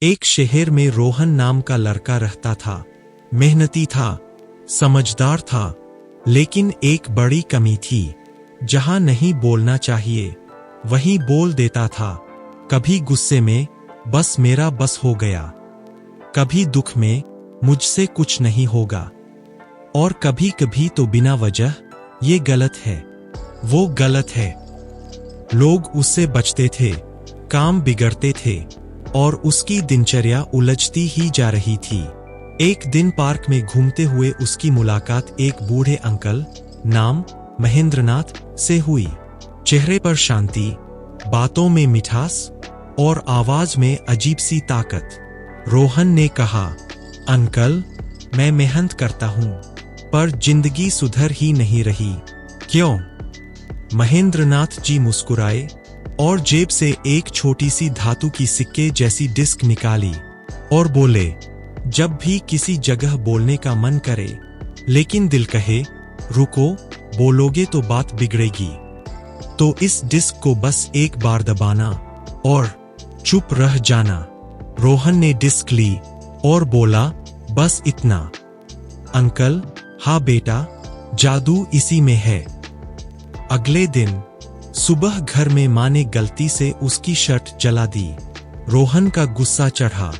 एक शहर में रोहन नाम का लड़का रहता था। मेहनती था, समझदार था, लेकिन एक बड़ी कमी थी। जहां नहीं बोलना चाहिए वहीं बोल देता था। कभी गुस्से में बस मेरा बस हो गया, कभी दुख में मुझसे कुछ नहीं होगा, और कभी कभी तो बिना वजह ये गलत है, वो गलत है। लोग उससे बचते थे, काम बिगड़ते थे और उसकी दिनचर्या उलझती ही जा रही थी। एक दिन पार्क में घूमते हुए उसकी मुलाकात एक बूढ़े अंकल, नाम महेंद्रनाथ, से हुई। चेहरे पर शांति, बातों में मिठास और आवाज में अजीब सी ताकत। रोहन ने कहा, अंकल, मैं मेहनत करता हूं, पर जिंदगी सुधर ही नहीं रही। क्यों? महेंद्रनाथ जी मुस्कुराए और जेब से एक छोटी सी धातु की सिक्के जैसी डिस्क निकाली और बोले, जब भी किसी जगह बोलने का मन करे लेकिन दिल कहे रुको, बोलोगे तो बात बिगड़ेगी, तो इस डिस्क को बस एक बार दबाना और चुप रह जाना। रोहन ने डिस्क ली और बोला, बस इतना। अंकल, हाँ बेटा, जादू इसी में है। अगले दिन सुबह घर में मां ने गलती से उसकी शर्ट जला दी। रोहन का गुस्सा चढ़ा।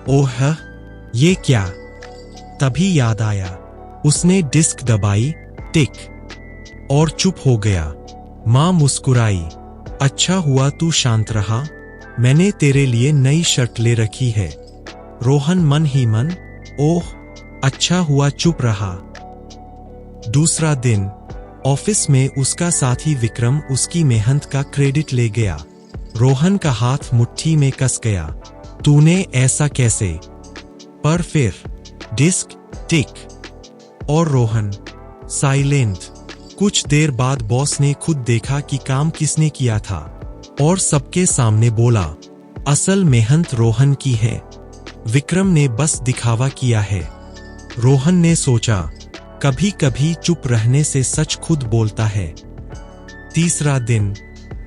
ओह, ये क्या? तभी याद आया, उसने डिस्क दबाई, टिक, और चुप हो गया। मां मुस्कुराई, अच्छा हुआ तू शांत रहा, मैंने तेरे लिए नई शर्ट ले रखी है। रोहन मन ही मन, ओह, अच्छा हुआ चुप रहा। दूसरा दिन ऑफिस में उसका साथी विक्रम उसकी मेहनत का क्रेडिट ले गया। रोहन का हाथ मुट्ठी में कस गया, तूने ऐसा कैसे? पर फिर डिस्क टिक और रोहन साइलेंट। कुछ देर बाद बॉस ने खुद देखा कि काम किसने किया था और सबके सामने बोला, असल मेहनत रोहन की है, विक्रम ने बस दिखावा किया है। रोहन ने सोचा, कभी कभी चुप रहने से सच खुद बोलता है। तीसरा दिन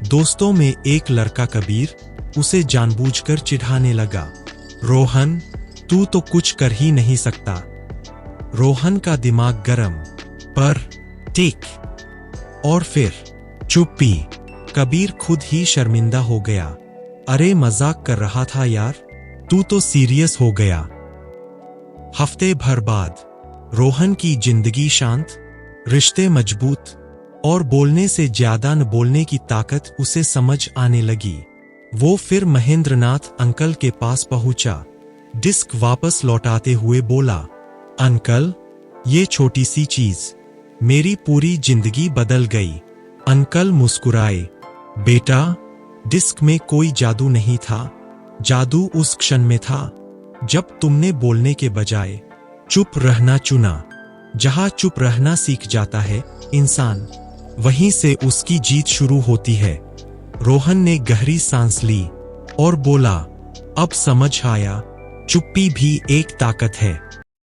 दोस्तों में एक लड़का कबीर उसे जानबूझकर चिढ़ाने लगा, रोहन, तू तो कुछ कर ही नहीं सकता। रोहन का दिमाग गरम, पर टिक, और फिर चुप्पी। कबीर खुद ही शर्मिंदा हो गया, अरे मजाक कर रहा था यार, तू तो सीरियस हो गया। हफ्ते भर बाद रोहन की जिंदगी शांत, रिश्ते मजबूत और बोलने से ज्यादा न बोलने की ताकत उसे समझ आने लगी। वो फिर महेंद्रनाथ अंकल के पास पहुंचा, डिस्क वापस लौटाते हुए बोला, अंकल, ये छोटी सी चीज मेरी पूरी जिंदगी बदल गई। अंकल मुस्कुराए, बेटा, डिस्क में कोई जादू नहीं था, जादू उस क्षण में था जब तुमने बोलने के बजाय चुप रहना चुना। जहां चुप रहना सीख जाता है इंसान, वहीं से उसकी जीत शुरू होती है। रोहन ने गहरी सांस ली और बोला, अब समझ आया, चुप्पी भी एक ताकत है।